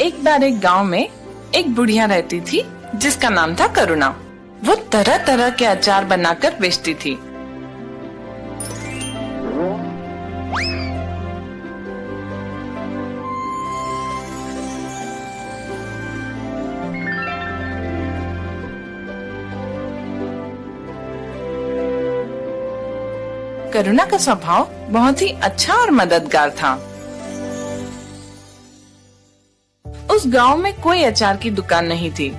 एक बार एक गांव में एक बुढ़िया रहती थी जिसका नाम था करुणा। वो तरह तरह के अचार बनाकर बेचती थी। करुणा का स्वभाव बहुत ही अच्छा और मददगार था। उस गांव में कोई अचार की दुकान नहीं थी।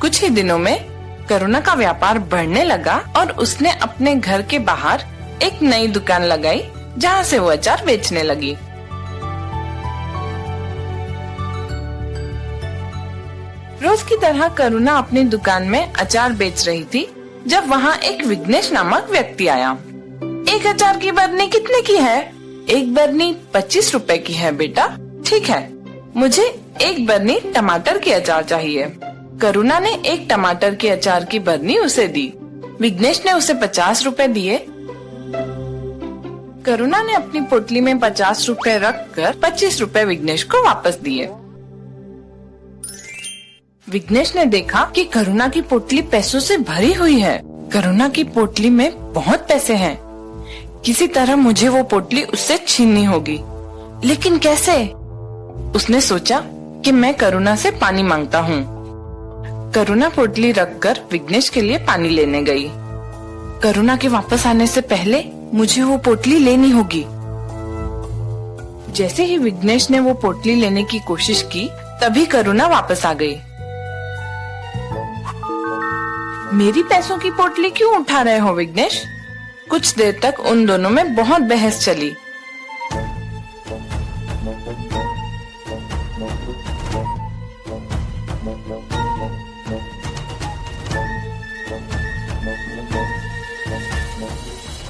कुछ ही दिनों में करुणा का व्यापार बढ़ने लगा और उसने अपने घर के बाहर एक नई दुकान लगाई जहां से वो अचार बेचने लगी। रोज की तरह करुणा अपनी दुकान में अचार बेच रही थी जब वहां एक विघ्नेश नामक व्यक्ति आया। एक अचार की बरनी कितने की है? एक बरनी 25 रुपए की है बेटा। ठीक है, मुझे एक बरनी टमाटर की अचार चाहिए। करुणा ने एक टमाटर के अचार की बरनी उसे दी। विघ्नेश ने उसे 50 रुपए दिए। करुणा ने अपनी पोटली में 50 रुपए रखकर 25 रुपए विघ्नेश को वापस दिए। विघ्नेश ने देखा कि करुणा की पोटली पैसों से भरी हुई है। करुणा की पोटली में बहुत पैसे हैं। किसी तरह मुझे वो पोटली उससे छीननी होगी, लेकिन कैसे? उसने सोचा कि मैं करुणा से पानी मांगता हूँ। करुणा पोटली रखकर विघ्नेश के लिए पानी लेने गई। करुणा के वापस आने से पहले मुझे वो पोटली लेनी होगी। जैसे ही विघ्नेश ने वो पोटली लेने की कोशिश की, तभी करुणा वापस आ गई। मेरी पैसों की पोटली क्यों उठा रहे हो विघ्नेश? कुछ देर तक उन दोनों में बहुत बहस चली।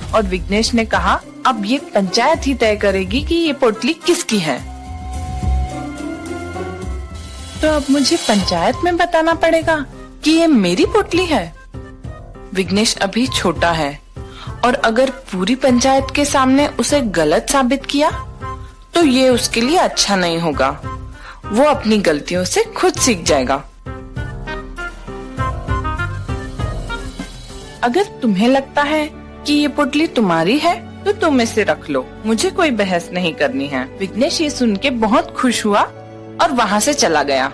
और विघ्नेश ने कहा, अब ये पंचायत ही तय करेगी कि ये पोटली किसकी है। तो अब मुझे पंचायत में बताना पड़ेगा कि ये मेरी पोटली है। विघ्नेश अभी छोटा है और अगर पूरी पंचायत के सामने उसे गलत साबित किया तो ये उसके लिए अच्छा नहीं होगा। वो अपनी गलतियों से खुद सीख जाएगा। अगर तुम्हें लगता है कि ये पोटली तुम्हारी है तो तुम इसे रख लो, मुझे कोई बहस नहीं करनी है। विघ्नेश ये सुन के बहुत खुश हुआ और वहाँ से चला गया।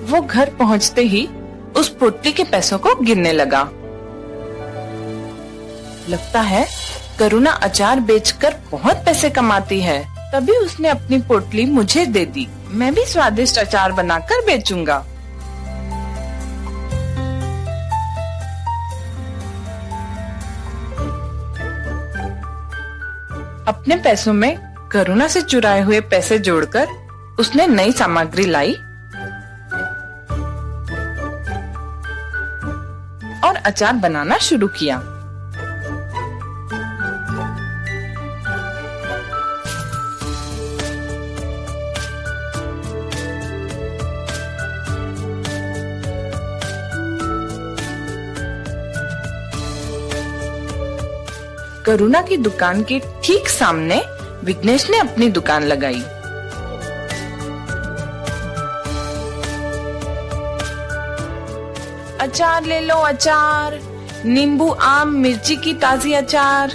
वो घर पहुँचते ही उस पोटली के पैसों को गिनने लगा। लगता है करुणा अचार बेचकर बहुत पैसे कमाती है, तभी उसने अपनी पोटली मुझे दे दी। मैं भी स्वादिष्ट अचार बनाकर बेचूंगा। अपने पैसों में करुणा से चुराए हुए पैसे जोड़कर उसने नई सामग्री लाई और अचार बनाना शुरू किया। करुणा की दुकान के ठीक सामने विघ्नेश ने अपनी दुकान लगाई। अचार ले लो अचार, नींबू आम मिर्ची की ताजी अचार।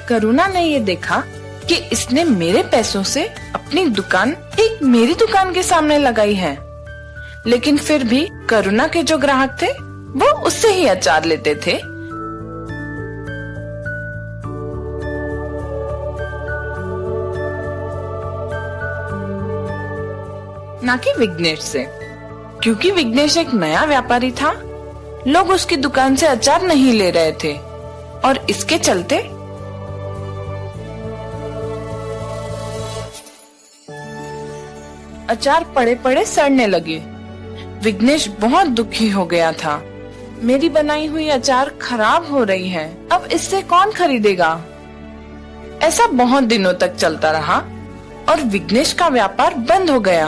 करुणा ने ये देखा कि इसने मेरे पैसों से अपनी दुकान एक मेरी दुकान के सामने लगाई है, लेकिन फिर भी करुणा के जो ग्राहक थे वो उससे ही अचार लेते थे। ना कि विघ्नेश से, क्योंकि विघ्नेश एक नया व्यापारी था। लोग उसकी दुकान से अचार नहीं ले रहे थे और इसके चलते अचार पड़े पड़े सड़ने लगे। विघ्नेश बहुत दुखी हो गया था। मेरी बनाई हुई अचार खराब हो रही है, अब इससे कौन खरीदेगा? ऐसा बहुत दिनों तक चलता रहा और विघ्नेश का व्यापार बंद हो गया।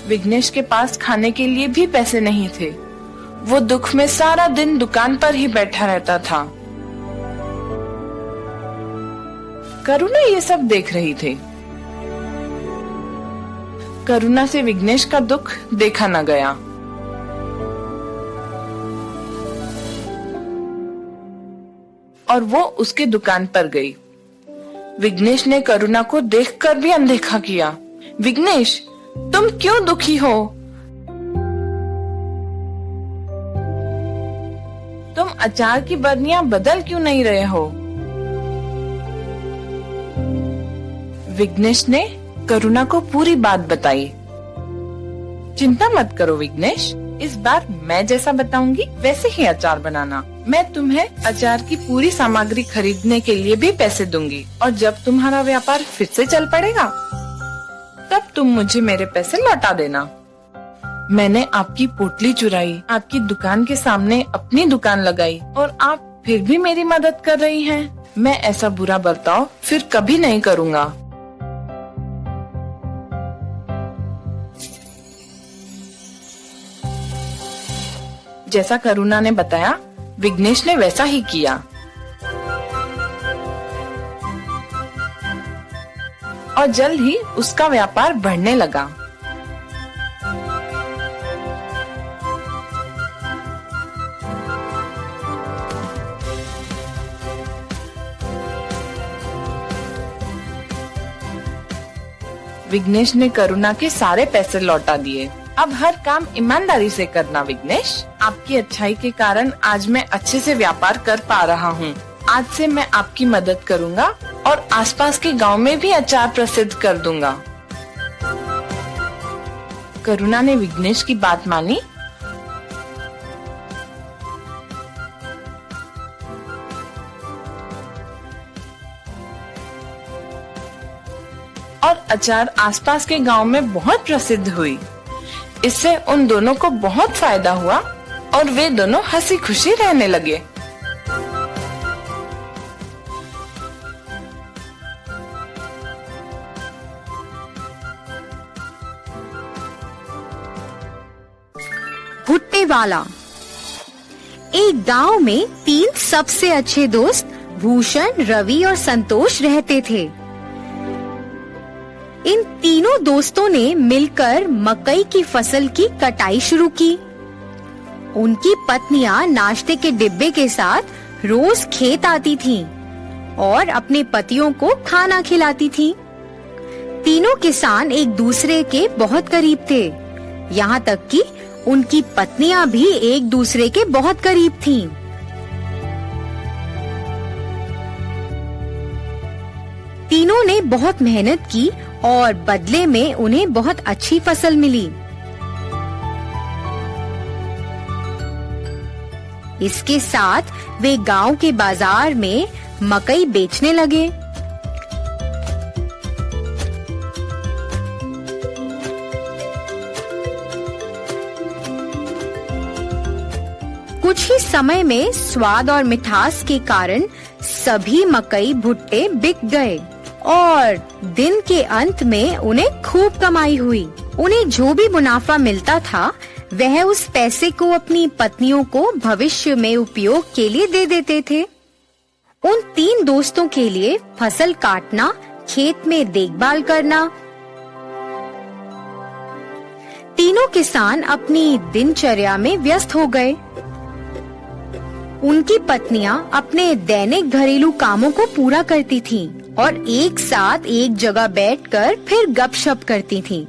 विघ्नेश के पास खाने के लिए भी पैसे नहीं थे। वो दुख में सारा दिन दुकान पर ही बैठा रहता था। करुणा ये सब देख रही थी। करुणा से विघ्नेश का दुख देखा न गया। और वो उसके दुकान पर गई। विघ्नेश ने करुणा को देखकर भी अनदेखा किया। विघ्नेश, तुम क्यों दुखी हो? तुम अचार की बरनियां बदल क्यों नहीं रहे हो? विघ्नेश ने करुणा को पूरी बात बताई। चिंता मत करो विघ्नेश, इस बार मैं जैसा बताऊंगी वैसे ही अचार बनाना। मैं तुम्हें अचार की पूरी सामग्री खरीदने के लिए भी पैसे दूंगी और जब तुम्हारा व्यापार फिर से चल पड़ेगा तब तुम मुझे मेरे पैसे लौटा देना। मैंने आपकी पोटली चुराई, आपकी दुकान के सामने अपनी दुकान लगाई और आप फिर भी मेरी मदद कर रही हैं। मैं ऐसा बुरा बर्ताव फिर कभी नहीं करूँगा। जैसा करुणा ने बताया, विघ्नेश ने वैसा ही किया और जल्द ही उसका व्यापार बढ़ने लगा। विघ्नेश ने करुणा के सारे पैसे लौटा दिए। अब हर काम ईमानदारी से करना विघ्नेश। आपकी अच्छाई के कारण आज मैं अच्छे से व्यापार कर पा रहा हूँ। आज से मैं आपकी मदद करूँगा और आसपास के गांव में भी अचार प्रसिद्ध कर दूंगा। करुणा ने विघ्नेश की बात मानी और अचार आसपास के गांव में बहुत प्रसिद्ध हुई। इससे उन दोनों को बहुत फायदा हुआ और वे दोनों हंसी खुशी रहने लगे। भुट्टे वाला। एक गांव में 3 सबसे अच्छे दोस्त भूषण, रवि और संतोष रहते थे। इन तीनों दोस्तों ने मिलकर मकई की फसल की कटाई शुरू की। उनकी पत्नियां नाश्ते के डिब्बे के साथ रोज खेत आती थीं और अपने पतियों को खाना खिलाती थीं। तीनों किसान एक दूसरे के बहुत करीब थे, यहाँ तक कि उनकी पत्नियां भी एक दूसरे के बहुत करीब थीं। तीनों ने बहुत मेहनत की और बदले में उन्हें बहुत अच्छी फसल मिली। इसके साथ वे गांव के बाजार में मकई बेचने लगे। कुछ ही समय में स्वाद और मिठास के कारण सभी मकई भुट्टे बिक गए और दिन के अंत में उन्हें खूब कमाई हुई। उन्हें जो भी मुनाफा मिलता था वह उस पैसे को अपनी पत्नियों को भविष्य में उपयोग के लिए दे देते थे। उन 3 दोस्तों के लिए फसल काटना, खेत में देखभाल करना। तीनों किसान अपनी दिनचर्या में व्यस्त हो गए। उनकी पत्नियां अपने दैनिक घरेलू कामों को पूरा करती थीं और एक साथ एक जगह बैठकर फिर गपशप करती थीं।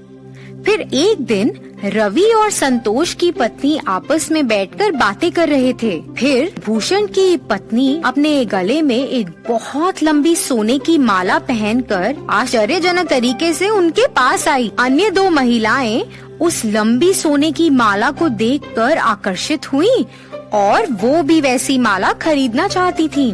फिर एक दिन रवि और संतोष की पत्नी आपस में बैठकर बातें कर रहे थे। फिर भूषण की पत्नी अपने गले में एक बहुत लंबी सोने की माला पहनकर आश्चर्यजनक तरीके से उनके पास आई। अन्य 2 महिलाएं उस लंबी सोने की माला को देखकर आकर्षित हुईं और वो भी वैसी माला खरीदना चाहती थीं।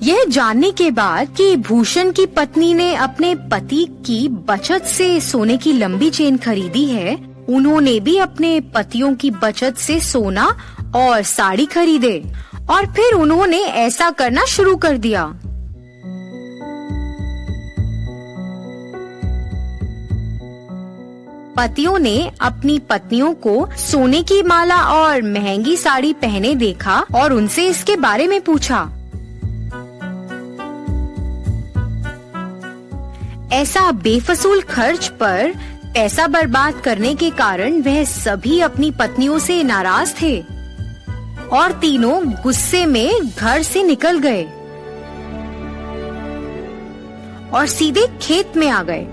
यह जानने के बाद कि भूषण की पत्नी ने अपने पति की बचत से सोने की लंबी चेन खरीदी है, उन्होंने भी अपने पतियों की बचत से सोना और साड़ी खरीदे और फिर उन्होंने ऐसा करना शुरू कर दिया। पतियों ने अपनी पत्नियों को सोने की माला और महंगी साड़ी पहने देखा और उनसे इसके बारे में पूछा। ऐसा बेफजूल खर्च पर पैसा बर्बाद करने के कारण वह सभी अपनी पत्नियों से नाराज थे और तीनों गुस्से में घर से निकल गए और सीधे खेत में आ गए।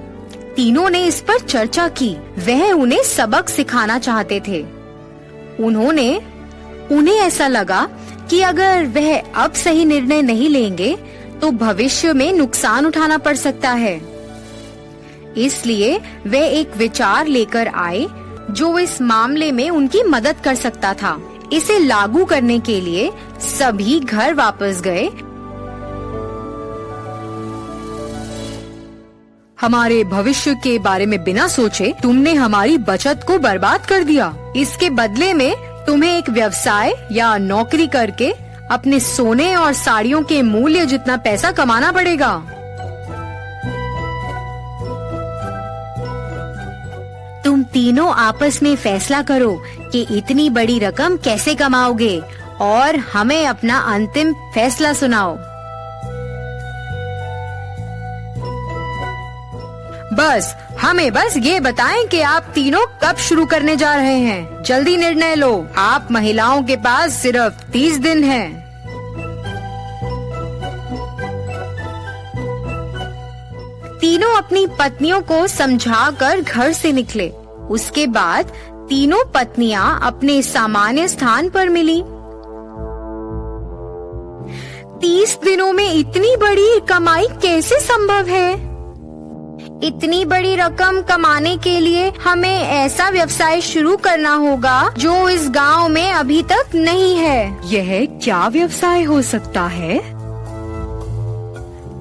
तीनों ने इस पर चर्चा की। वह उन्हें सबक सिखाना चाहते थे। उन्हें ऐसा लगा कि अगर वह अब सही निर्णय नहीं लेंगे तो भविष्य में नुकसान उठाना पड़ सकता है। इसलिए वे एक विचार लेकर आए जो इस मामले में उनकी मदद कर सकता था। इसे लागू करने के लिए सभी घर वापस गए। हमारे भविष्य के बारे में बिना सोचे तुमने हमारी बचत को बर्बाद कर दिया। इसके बदले में तुम्हें एक व्यवसाय या नौकरी करके अपने सोने और साड़ियों के मूल्य जितना पैसा कमाना पड़ेगा। तुम तीनों आपस में फैसला करो कि इतनी बड़ी रकम कैसे कमाओगे और हमें अपना अंतिम फैसला सुनाओ। हमें बस ये बताएं कि आप तीनों कब शुरू करने जा रहे हैं। जल्दी निर्णय लो। आप महिलाओं के पास सिर्फ 30 दिन हैं। तीनों अपनी पत्नियों को समझाकर घर से निकले। उसके बाद तीनों पत्नियां अपने सामान्य स्थान पर मिली। 30 दिनों में इतनी बड़ी कमाई कैसे संभव है? इतनी बड़ी रकम कमाने के लिए हमें ऐसा व्यवसाय शुरू करना होगा जो इस गांव में अभी तक नहीं है। यह क्या व्यवसाय हो सकता है?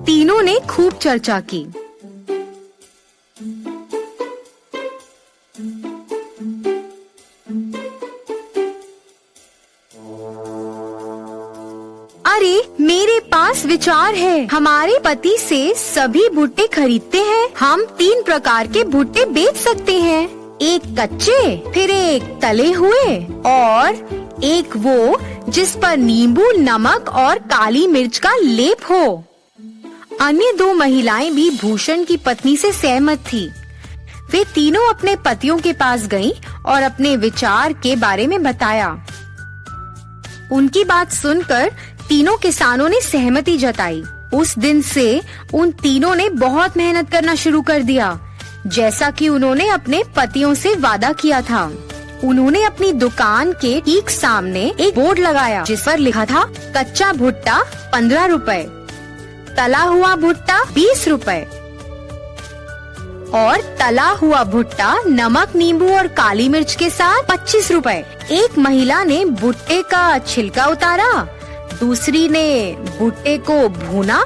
तीनों ने खूब चर्चा की। अरे मेरे पास विचार है। हमारे पति से सभी भुट्टे खरीदते हैं। हम 3 प्रकार के भुट्टे बेच सकते हैं। एक कच्चे, फिर एक तले हुए और एक वो जिस पर नींबू, नमक और काली मिर्च का लेप हो। अन्य 2 महिलाएं भी भूषण की पत्नी से सहमत थी। वे तीनों अपने पतियों के पास गईं और अपने विचार के बारे में बताया। उनकी बात सुनकर तीनों किसानों ने सहमति जताई। उस दिन से उन तीनों ने बहुत मेहनत करना शुरू कर दिया, जैसा कि उन्होंने अपने पतियों से वादा किया था। उन्होंने अपनी दुकान के ठीक सामने एक बोर्ड लगाया जिस पर लिखा था कच्चा भुट्टा 15 रुपए, तला हुआ भुट्टा 20 रुपए और तला हुआ भुट्टा नमक, नींबू और काली मिर्च के साथ 25 रुपए। एक महिला ने भुट्टे का छिलका उतारा, दूसरी ने भुट्टे को भूना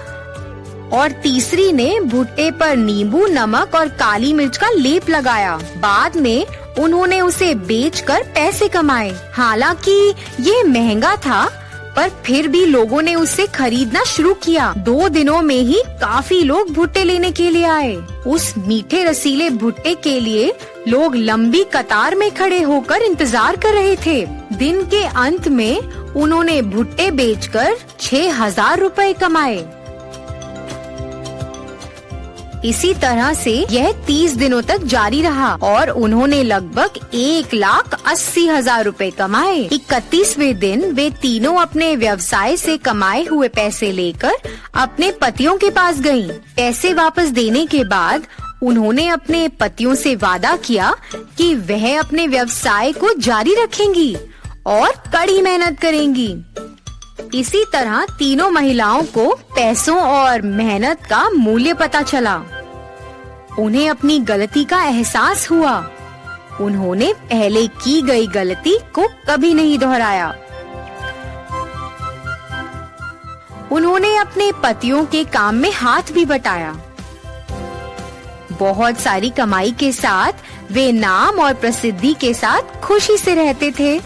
और तीसरी ने भुट्टे पर नींबू, नमक और काली मिर्च का लेप लगाया। बाद में उन्होंने उसे बेचकर पैसे कमाए। हालांकि ये महंगा था, पर फिर भी लोगों ने उसे खरीदना शुरू किया। 2 दिनों में ही काफी लोग भुट्टे लेने के लिए आए। उस मीठे रसीले भुट्टे के लिए लोग लंबी कतार में खड़े होकर इंतजार कर रहे थे। दिन के अंत में उन्होंने भुट्टे बेचकर 6,000 रुपए कमाए। इसी तरह से यह 30 दिनों तक जारी रहा और उन्होंने लगभग 1,80,000 रुपए कमाए। 31वें दिन वे तीनों अपने व्यवसाय से कमाए हुए पैसे लेकर अपने पतियों के पास गईं। पैसे वापस देने के बाद उन्होंने अपने पतियों से वादा किया कि वह अपने व्यवसाय को जारी रखेंगी और कड़ी मेहनत करेंगी। इसी तरह तीनों महिलाओं को पैसों और मेहनत का मूल्य पता चला। उन्हें अपनी गलती का एहसास हुआ। उन्होंने पहले की गई गलती को कभी नहीं दोहराया। उन्होंने अपने पतियों के काम में हाथ भी बटाया। बहुत सारी कमाई के साथ वे नाम और प्रसिद्धि के साथ खुशी से रहते थे।